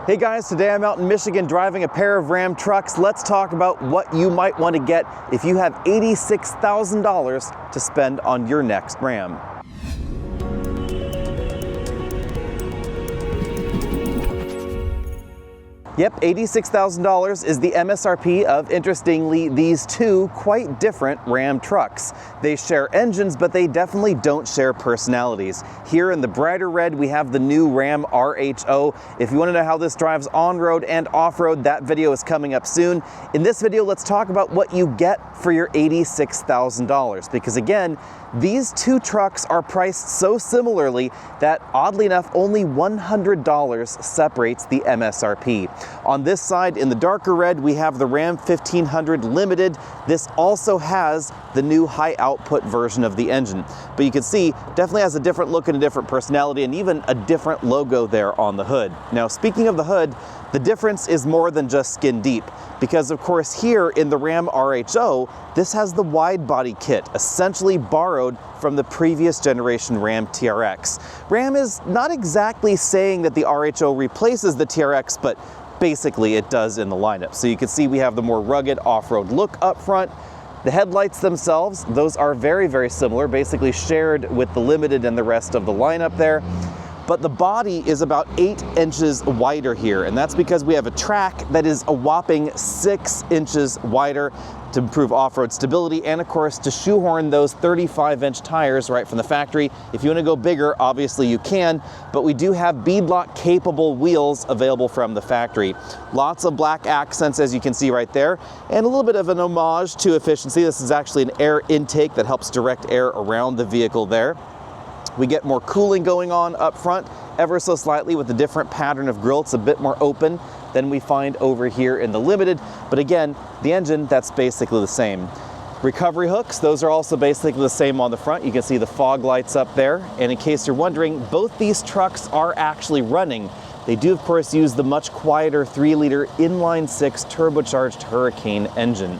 Hey guys, today I'm out in Michigan driving a pair of Ram trucks. Let's talk about what you might want to get if you have $86,000 to spend on your next Ram. Yep, $86,000 is the MSRP of, interestingly, these two quite different Ram trucks. They share engines, but they definitely don't share personalities. Here in the brighter red, we have the new Ram RHO. If you want to know how this drives on-road and off-road, that video is coming up soon. In this video, let's talk about what you get for your $86,000, because again, these two trucks are priced so similarly that, oddly enough, only $100 separates the MSRP. On this side, in the darker red, we have the Ram 1500 Limited. This also has the new high output version of the engine. But you can see, definitely has a different look and a different personality, and even a different logo there on the hood. Now, speaking of the hood, the difference is more than just skin deep, because of course here in the Ram RHO, this has the wide body kit, essentially borrowed from the previous generation Ram TRX. Ram is not exactly saying that the RHO replaces the TRX, but basically it does in the lineup. So you can see we have the more rugged off-road look up front. The headlights themselves, those are very, very similar, basically shared with the Limited and the rest of the lineup there. But the body is about 8 inches wider here, and that's because we have a track that is a whopping 6 inches wider to improve off-road stability, and of course to shoehorn those 35-inch tires right from the factory. If you want to go bigger, obviously you can, but we do have beadlock capable wheels available from the factory. Lots of black accents, as you can see right there, and a little bit of an homage to efficiency. This is actually an air intake that helps direct air around the vehicle there. We get more cooling going on up front, ever so slightly, with a different pattern of grille. It's a bit more open than we find over here in the Limited. But again, the engine, that's basically the same. Recovery hooks, those are also basically the same on the front. You can see the fog lights up there. And in case you're wondering, both these trucks are actually running. They do, of course, use the much quieter 3-liter inline-6 turbocharged Hurricane engine.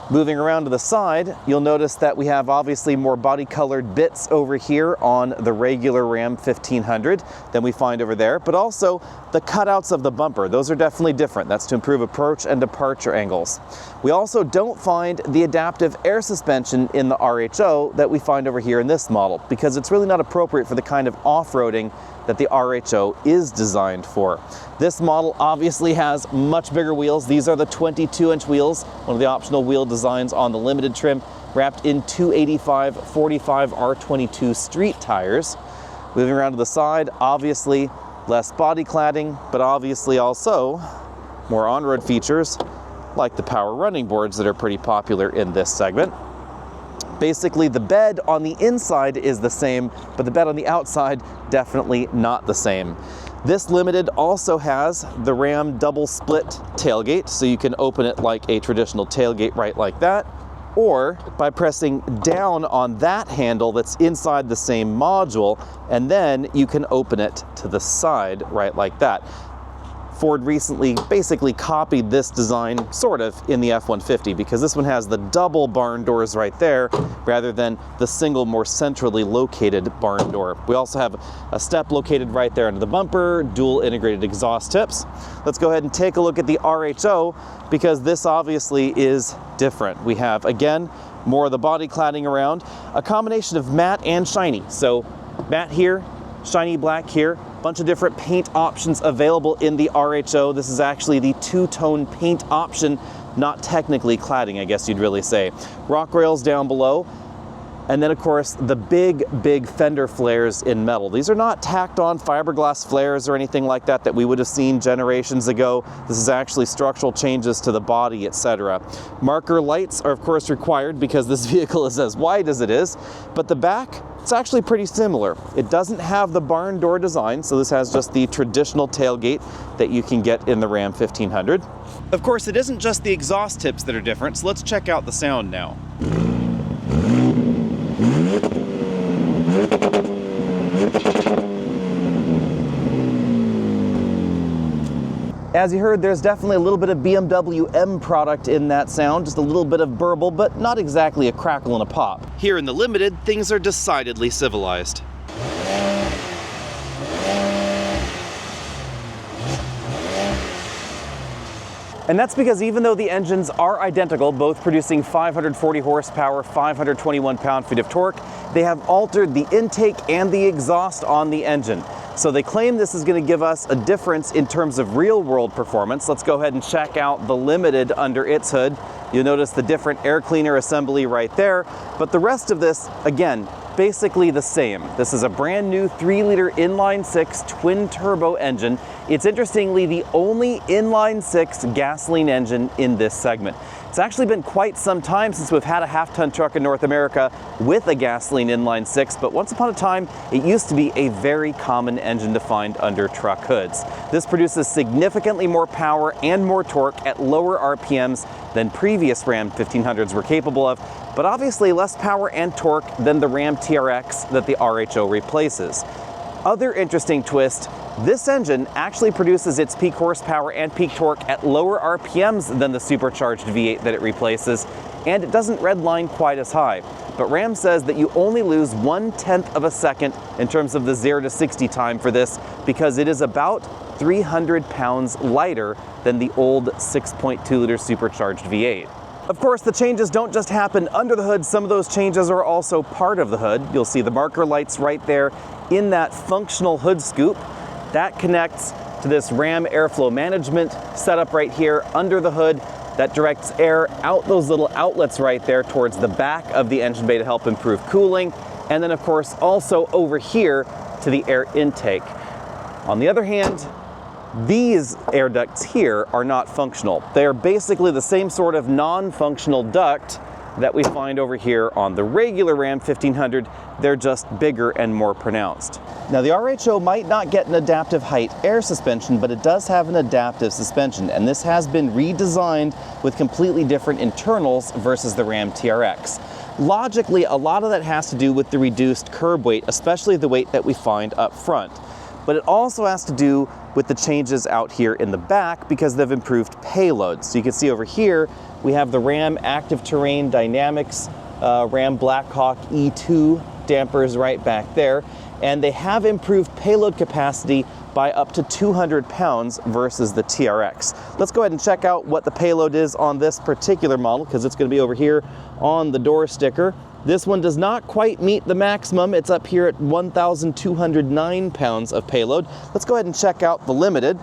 Moving around to the side, you'll notice that we have obviously more body-colored bits over here on the regular Ram 1500 than we find over there, but also the cutouts of the bumper. Those are definitely different. That's to improve approach and departure angles. We also don't find the adaptive air suspension in the RHO that we find over here in this model, because it's really not appropriate for the kind of off-roading that the RHO is designed for. This model obviously has much bigger wheels. These are the 22-inch wheels, one of the optional wheel designs on the Limited trim, wrapped in 285/45 R22 street tires. Moving around to the side, obviously less body cladding, but obviously also more on-road features like the power running boards that are pretty popular in this segment. Basically, the bed on the inside is the same, but the bed on the outside definitely not the same. This Limited also has the Ram double split tailgate, so you can open it like a traditional tailgate right like that, or by pressing down on that handle that's inside the same module, and then you can open it to the side right like that. Ford recently basically copied this design, sort of, in the F-150, because this one has the double barn doors right there, rather than the single, more centrally located barn door. We also have a step located right there under the bumper, dual integrated exhaust tips. Let's go ahead and take a look at the RHO, because this obviously is different. We have, again, more of the body cladding around, a combination of matte and shiny. So matte here, shiny black here. Bunch of different paint options available in the RHO. This is actually the two-tone paint option, not technically cladding, I guess you'd really say. Rock rails down below, and then of course the big fender flares in metal. These are not tacked on fiberglass flares or anything like that that we would have seen generations ago. This is actually structural changes to the body, etc. Marker lights are of course required because this vehicle is as wide as it is, but the back, it's actually pretty similar. It doesn't have the barn door design, so this has just the traditional tailgate that you can get in the Ram 1500. Of course, it isn't just the exhaust tips that are different, so let's check out the sound now. As you heard, there's definitely a little bit of BMW M product in that sound, just a little bit of burble, but not exactly a crackle and a pop. Here in the Limited, things are decidedly civilized. And that's because even though the engines are identical, both producing 540 horsepower, 521 pound-feet of torque, they have altered the intake and the exhaust on the engine. So they claim this is going to give us a difference in terms of real-world performance. Let's go ahead and check out the Limited under its hood. You'll notice the different air cleaner assembly right there, but the rest of this, again, basically the same. This is a brand new 3-liter inline-6 twin-turbo engine. It's interestingly the only inline-6 gasoline engine in this segment. It's actually been quite some time since we've had a half-ton truck in North America with a gasoline inline-6, but once upon a time, it used to be a very common engine to find under truck hoods. This produces significantly more power and more torque at lower RPMs than previous Ram 1500s were capable of, but obviously less power and torque than the Ram TRX that the RHO replaces. Other interesting twist, this engine actually produces its peak horsepower and peak torque at lower RPMs than the supercharged V8 that it replaces, and it doesn't redline quite as high. But Ram says that you only lose 1/10 of a second in terms of the 0 to 60 time for this, because it is about 300 pounds lighter than the old 6.2-liter supercharged V8. Of course, the changes don't just happen under the hood, some of those changes are also part of the hood. You'll see the marker lights right there in that functional hood scoop. That connects to this Ram airflow management setup right here under the hood that directs air out those little outlets right there towards the back of the engine bay to help improve cooling. And then of course also over here to the air intake. On the other hand, these air ducts here are not functional. They're basically the same sort of non-functional duct that we find over here on the regular Ram 1500. They're just bigger and more pronounced. Now the RHO might not get an adaptive height air suspension, but it does have an adaptive suspension, and this has been redesigned with completely different internals versus the Ram TRX. Logically, a lot of that has to do with the reduced curb weight, especially the weight that we find up front. But it also has to do with the changes out here in the back because they've improved payload. So you can see over here, we have the Ram Active Terrain Dynamics Ram Blackhawk E2 dampers right back there. And they have improved payload capacity by up to 200 pounds versus the TRX. Let's go ahead and check out what the payload is on this particular model, because it's going to be over here on the door sticker. This one does not quite meet the maximum. It's up here at 1,209 pounds of payload. Let's go ahead and check out the Limited.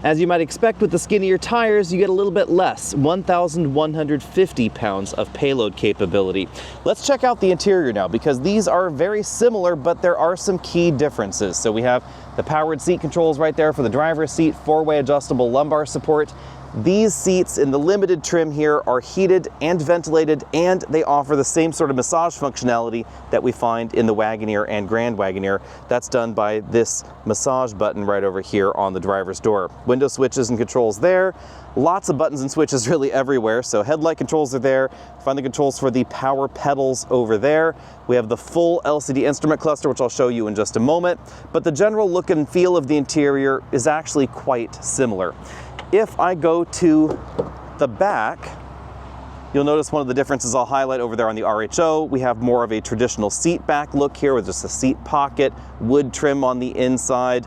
As you might expect with the skinnier tires, you get a little bit less, 1,150 pounds of payload capability. Let's check out the interior now, because these are very similar, but there are some key differences. So we have the powered seat controls right there for the driver's seat, 4-way adjustable lumbar support. These seats in the Limited trim here are heated and ventilated, and they offer the same sort of massage functionality that we find in the Wagoneer and Grand Wagoneer. That's done by this massage button right over here on the driver's door. Window switches and controls there. Lots of buttons and switches really everywhere. So headlight controls are there. Find the controls for the power pedals over there. We have the full LCD instrument cluster, which I'll show you in just a moment. But the general look and feel of the interior is actually quite similar. If I go to the back, you'll notice one of the differences I'll highlight over there on the RHO. We have more of a traditional seat back look here with just a seat pocket, wood trim on the inside,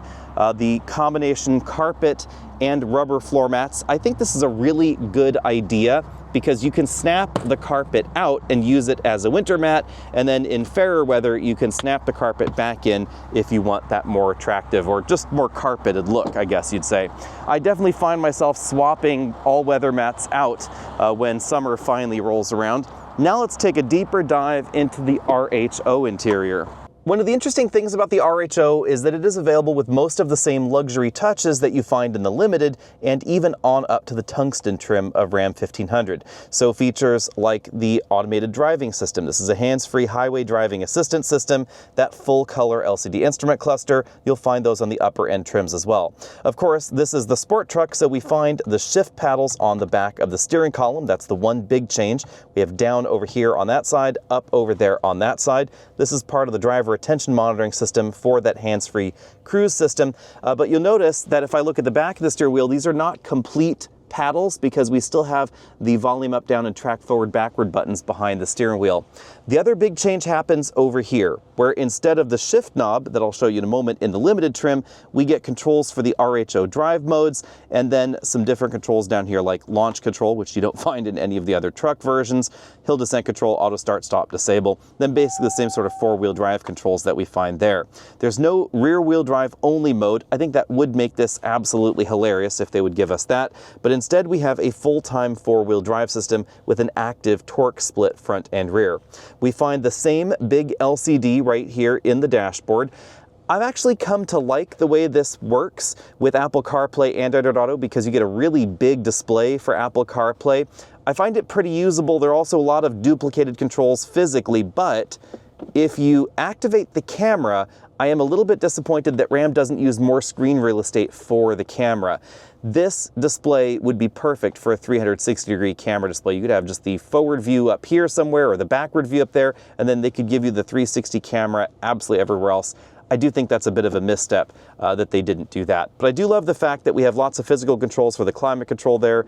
the combination carpet and rubber floor mats. I think this is a really good idea because you can snap the carpet out and use it as a winter mat, and then in fairer weather you can snap the carpet back in if you want that more attractive or just more carpeted look, I guess you'd say. I definitely find myself swapping all-weather mats out when summer finally rolls around. Now let's take a deeper dive into the RHO interior. One of the interesting things about the RHO is that it is available with most of the same luxury touches that you find in the Limited and even on up to the Tungsten trim of Ram 1500. So features like the automated driving system. This is a hands-free highway driving assistance system. That full color LCD instrument cluster, you'll find those on the upper end trims as well. Of course, this is the sport truck, so we find the shift paddles on the back of the steering column. That's the one big change. We have down over here on that side, up over there on that side. This is part of the driver attention monitoring system for that hands-free cruise system. But you'll notice that if I look at the back of the steering wheel, these are not complete paddles because we still have the volume up, down, and track forward, backward buttons behind the steering wheel. The other big change happens over here, where instead of the shift knob that I'll show you in a moment in the Limited trim, we get controls for the RHO drive modes, and then some different controls down here like launch control, which you don't find in any of the other truck versions, hill descent control, auto start, stop, disable, then basically the same sort of four-wheel drive controls that we find there. There's no rear-wheel drive only mode. I think that would make this absolutely hilarious if they would give us that, but instead we have a full-time four-wheel drive system with an active torque split front and rear. We find the same big LCD right here in the dashboard. I've actually come to like the way this works with Apple CarPlay and Android Auto because you get a really big display for Apple CarPlay. I find it pretty usable. There are also a lot of duplicated controls physically, but if you activate the camera, I am a little bit disappointed that RAM doesn't use more screen real estate for the camera. This display would be perfect for a 360-degree camera display. You could have just the forward view up here somewhere or the backward view up there, and then they could give you the 360 camera absolutely everywhere else. I do think that's a bit of a misstep that they didn't do that. But I do love the fact that we have lots of physical controls for the climate control there,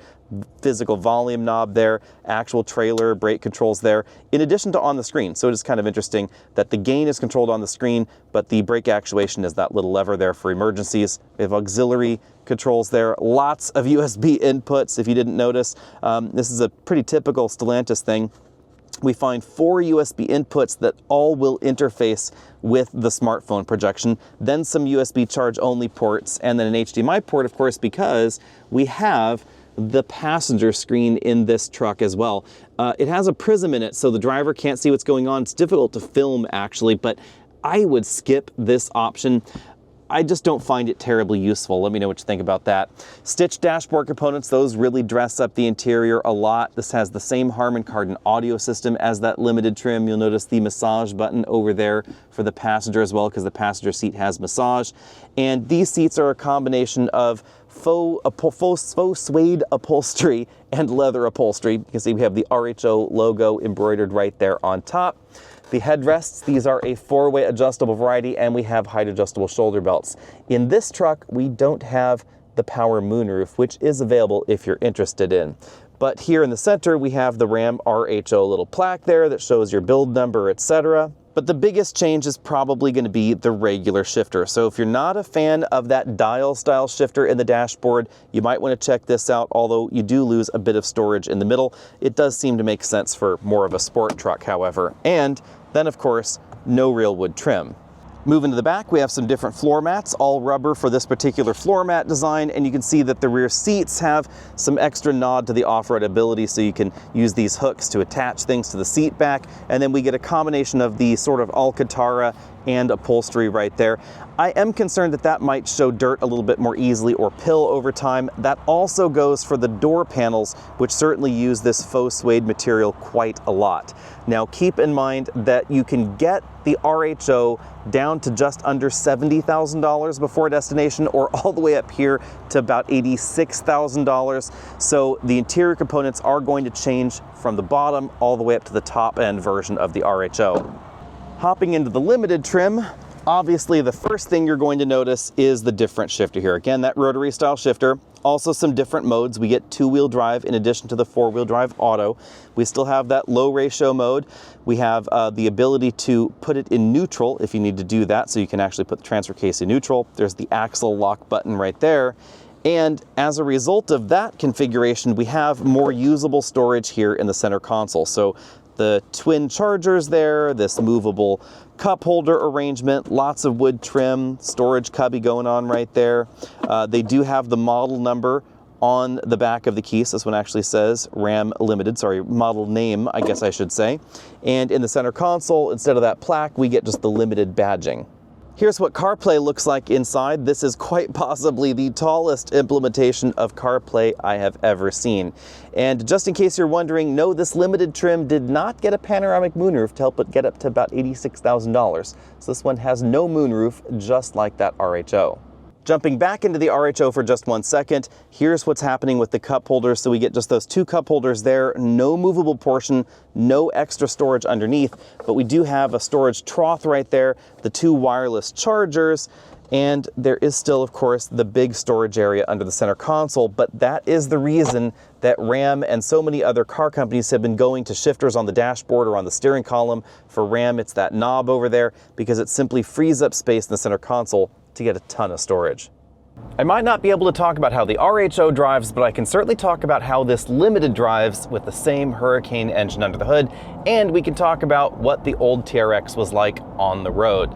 physical volume knob there, actual trailer, brake controls there, in addition to on the screen. So it is kind of interesting that the gain is controlled on the screen, but the brake actuation is that little lever there for emergencies. We have auxiliary controls there, lots of USB inputs if you didn't notice. This is a pretty typical Stellantis thing. We find 4 USB inputs that all will interface with the smartphone projection, then some USB charge only ports, and then an HDMI port, of course, because we have the passenger screen in this truck as well. It has a prism in it, so the driver can't see what's going on. It's difficult to film, actually, but I would skip this option. I just don't find it terribly useful. Let me know what you think about that. Stitched dashboard components, those really dress up the interior a lot. This has the same Harman Kardon audio system as that Limited trim. You'll notice the massage button over there for the passenger as well, because the passenger seat has massage. And these seats are a combination of faux suede upholstery and leather upholstery. You can see we have the RHO logo embroidered right there on top. The headrests, these are a 4-way adjustable variety, and we have height adjustable shoulder belts. In this truck, we don't have the power moonroof, which is available if you're interested in. But here in the center, we have the Ram RHO little plaque there that shows your build number, etc. But the biggest change is probably going to be the regular shifter. So if you're not a fan of that dial style shifter in the dashboard, you might want to check this out, although you do lose a bit of storage in the middle. It does seem to make sense for more of a sport truck, however. And then, of course, no real wood trim. Moving to the back, we have some different floor mats, all rubber for this particular floor mat design, and you can see that the rear seats have some extra nod to the off-road ability, so you can use these hooks to attach things to the seat back, and then we get a combination of the sort of Alcantara and upholstery right there. I am concerned that that might show dirt a little bit more easily or pill over time. That also goes for the door panels, which certainly use this faux suede material quite a lot. Now keep in mind that you can get the RHO down to just under $70,000 before destination, or all the way up here to about $86,000. So the interior components are going to change from the bottom all the way up to the top end version of the RHO. Hopping into the Limited trim, obviously the first thing you're going to notice is the different shifter here. Again, that rotary style shifter. Also some different modes. We get 2-wheel drive in addition to the 4-wheel drive auto. We still have that low ratio mode. We have the ability to put it in neutral if you need to do that, so you can actually put the transfer case in neutral. There's the axle lock button right there. And as a result of that configuration, we have more usable storage here in the center console. So the twin chargers there, this movable cup holder arrangement, lots of wood trim, storage cubby going on right there. They do have the model number on the back of the case. This one actually says Ram Limited, sorry, model name, I guess I should say. And in the center console, instead of that plaque, we get just the Limited badging. Here's what CarPlay looks like inside. This is quite possibly the tallest implementation of CarPlay I have ever seen. And just in case you're wondering, no, this Limited trim did not get a panoramic moonroof to help it get up to about $86,000. So this one has no moonroof, just like that RHO. Jumping back into the RHO for just 1 second, here's what's happening with the cup holders. So we get just those 2 cup holders there, no movable portion, no extra storage underneath, but we do have a storage trough right there, the 2 wireless chargers, And there is still, of course, the big storage area under the center console, but that is the reason that Ram and so many other car companies have been going to shifters on the dashboard or on the steering column. For Ram, it's that knob over there, because it simply frees up space in the center console to get a ton of storage. I might not be able to talk about how the RHO drives, but I can certainly talk about how this Limited drives with the same Hurricane engine under the hood, and we can talk about what the old TRX was like on the road.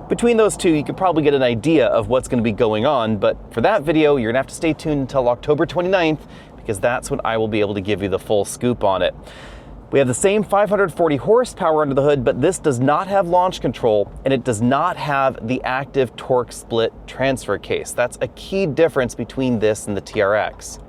Between those two, you could probably get an idea of what's going to be going on, but for that video, you're going to have to stay tuned until October 29th, because that's when I will be able to give you the full scoop on it. We have the same 540 horsepower under the hood, but this does not have launch control, and it does not have the active torque split transfer case. That's a key difference between this and the TRX.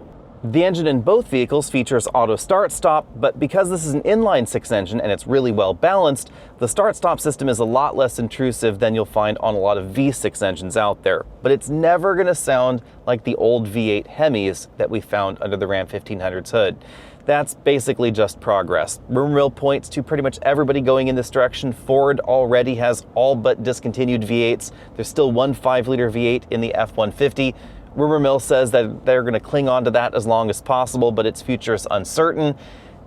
The engine in both vehicles features auto start-stop, but because this is an inline-six engine and it's really well balanced, the start-stop system is a lot less intrusive than you'll find on a lot of V6 engines out there. But it's never going to sound like the old V8 Hemis that we found under the Ram 1500's hood. That's basically just progress. Rumor mill points to pretty much everybody going in this direction. Ford already has all but discontinued V8s. There's still one 5-liter V8 in the F-150. Rumor mill says that they're going to cling on to that as long as possible, but its future is uncertain.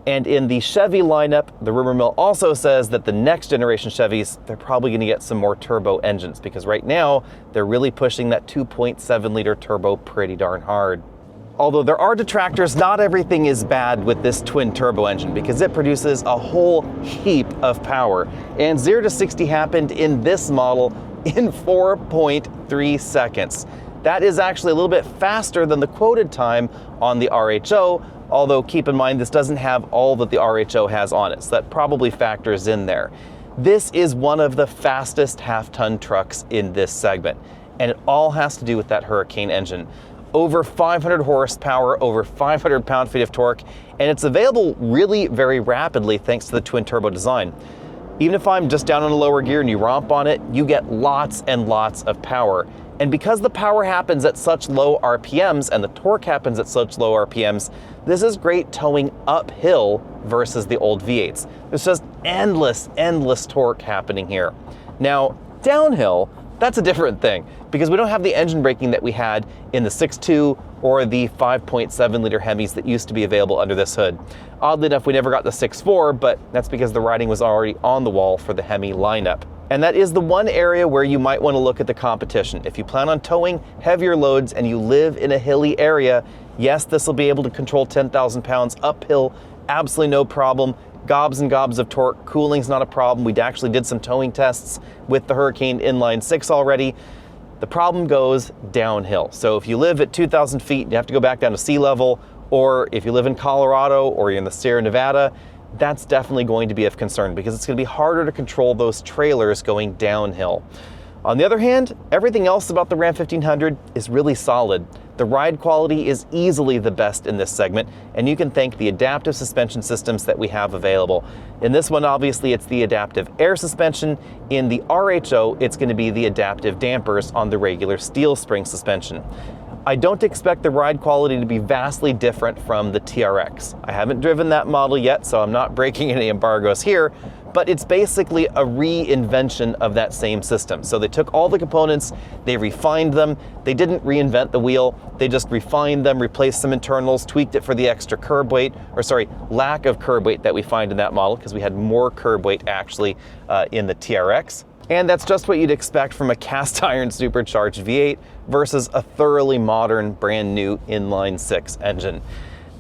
And in the Chevy lineup, the rumor mill also says that the next generation Chevys, they're probably going to get some more turbo engines, because right now they're really pushing that 2.7-liter turbo pretty darn hard. Although there are detractors, not everything is bad with this twin turbo engine, because it produces a whole heap of power. And 0 to 60 happened in this model in 4.3 seconds. That is actually a little bit faster than the quoted time on the RHO, although keep in mind this doesn't have all that the RHO has on it, so that probably factors in there. This is one of the fastest half-ton trucks in this segment, and it all has to do with that Hurricane engine. Over 500 horsepower, over 500 pound-feet of torque, and it's available really very rapidly thanks to the twin turbo design. Even if I'm just down on a lower gear and you romp on it, you get lots and lots of power. And because the power happens at such low RPMs and the torque happens at such low RPMs, this is great towing uphill versus the old V8s. There's just endless torque happening here. Now, downhill, that's a different thing, because we don't have the engine braking that we had in the 6.2 or the 5.7-liter Hemis that used to be available under this hood. Oddly enough, we never got the 6.4, but that's because the writing was already on the wall for the Hemi lineup. And that is the one area where you might want to look at the competition. If you plan on towing heavier loads and you live in a hilly area, yes, this will be able to control 10,000 pounds uphill, absolutely no problem. Gobs and gobs of torque, cooling's not a problem. We actually did some towing tests with the Hurricane Inline 6 already. The problem goes downhill. So if you live at 2,000 feet, you have to go back down to sea level, or if you live in Colorado or you're in the Sierra Nevada, that's definitely going to be of concern, because it's going to be harder to control those trailers going downhill. On the other hand, everything else about the Ram 1500 is really solid. The ride quality is easily the best in this segment, and you can thank the adaptive suspension systems that we have available. In this one, obviously, it's the adaptive air suspension. In the RHO, it's going to be the adaptive dampers on the regular steel spring suspension. I don't expect the ride quality to be vastly different from the TRX. I haven't driven that model yet, so I'm not breaking any embargoes here, but it's basically a reinvention of that same system. So they took all the components, they refined them, they didn't reinvent the wheel, they just refined them, replaced some internals, tweaked it for the extra curb weight, or sorry, lack of curb weight that we find in that model, because we had more curb weight actually in the TRX. And that's just what you'd expect from a cast iron supercharged V8 versus a thoroughly modern, brand new inline six engine.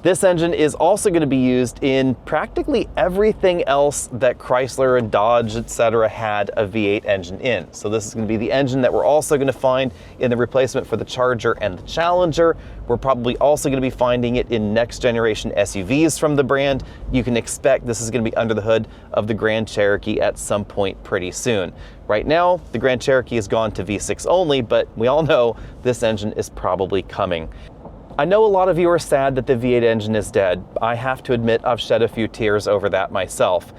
This engine is also going to be used in practically everything else that Chrysler and Dodge, etc. had a V8 engine in. So this is going to be the engine that we're also going to find in the replacement for the Charger and the Challenger. We're probably also going to be finding it in next generation SUVs from the brand. You can expect this is going to be under the hood of the Grand Cherokee at some point pretty soon. Right now, the Grand Cherokee has gone to V6 only, but we all know this engine is probably coming. I know a lot of you are sad that the V8 engine is dead. I have to admit I've shed a few tears over that myself.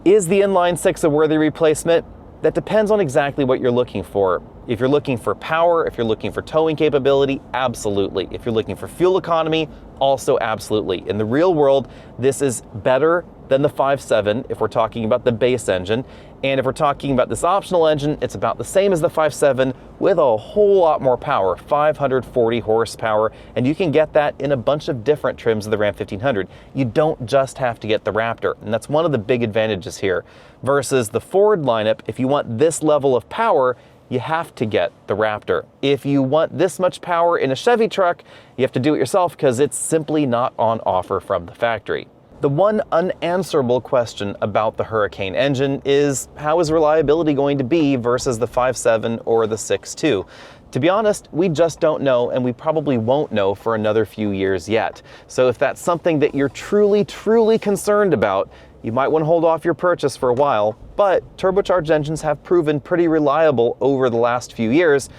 Is the inline six a worthy replacement? That depends on exactly what you're looking for. If you're looking for power, if you're looking for towing capability, absolutely. If you're looking for fuel economy, also absolutely. In the real world, this is better than the 5.7 if we're talking about the base engine, And if we're talking about this optional engine, it's about the same as the 5.7 with a whole lot more power, 540 horsepower, and you can get that in a bunch of different trims of the Ram 1500. You don't just have to get the Raptor, and that's one of the big advantages here. Versus the Ford lineup, if you want this level of power, you have to get the Raptor. If you want this much power in a Chevy truck, you have to do it yourself because it's simply not on offer from the factory. The one unanswerable question about the Hurricane engine is how is reliability going to be versus the 5.7 or the 6.2? To be honest, we just don't know, and we probably won't know for another few years yet. So if that's something that you're truly concerned about, you might want to hold off your purchase for a while, but turbocharged engines have proven pretty reliable over the last few years.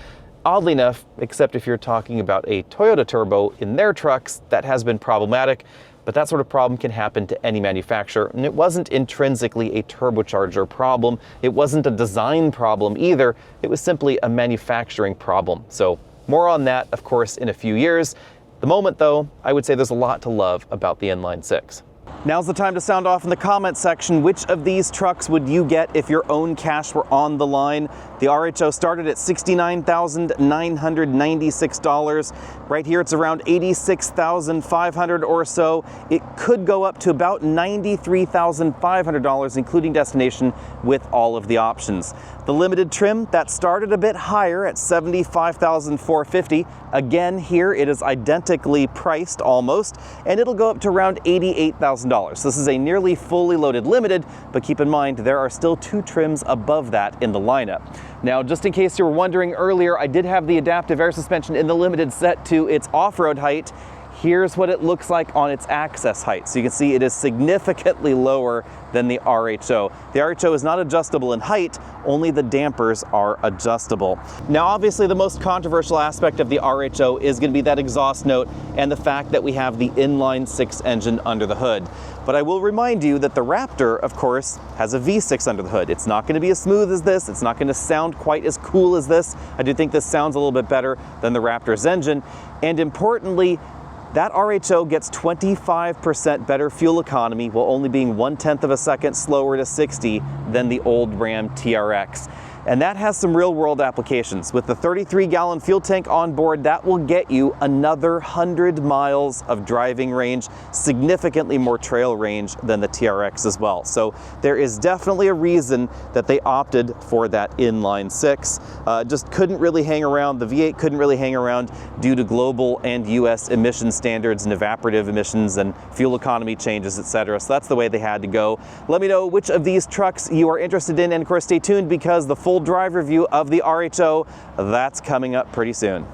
Oddly enough, except if you're talking about a Toyota turbo in their trucks, that has been problematic. But that sort of problem can happen to any manufacturer, and it wasn't intrinsically a turbocharger problem. It wasn't a design problem either. It was simply a manufacturing problem. So more on that, of course, in a few years. At the moment, though, I would say there's a lot to love about the inline six. Now's the time to sound off in the comment section. Which of these trucks would you get if your own cash were on the line? The RHO started at $69,996. Right here it's around $86,500 or so. It could go up to about $93,500, including destination, with all of the options. The limited trim, that started a bit higher at $75,450. Again, here it is identically priced almost, and it'll go up to around $88,000. This is a nearly fully loaded limited, but keep in mind there are still 2 trims above that in the lineup. Now, just in case you were wondering earlier, I did have the adaptive air suspension in the limited set to its off-road height. Here's what it looks like on its access height. So you can see it is significantly lower than the RHO. The RHO is not adjustable in height, only the dampers are adjustable. Now, obviously the most controversial aspect of the RHO is going to be that exhaust note and the fact that we have the inline 6 engine under the hood. But I will remind you that the Raptor, of course, has a V6 under the hood. It's not going to be as smooth as this. It's not going to sound quite as cool as this. I do think this sounds a little bit better than the Raptor's engine. And importantly, that RHO gets 25% better fuel economy while only being 1/10 of a second slower to 60 than the old Ram TRX. And that has some real world applications. With the 33-gallon fuel tank on board, that will get you another 100 miles of driving range, significantly more trail range than the TRX as well. So there is definitely a reason that they opted for that inline 6. Just couldn't really hang around. The V8 couldn't really hang around due to global and US emission standards and evaporative emissions and fuel economy changes, etc. So that's the way they had to go. Let me know which of these trucks you are interested in, and of course stay tuned because the full drive review of the RHO, that's coming up pretty soon.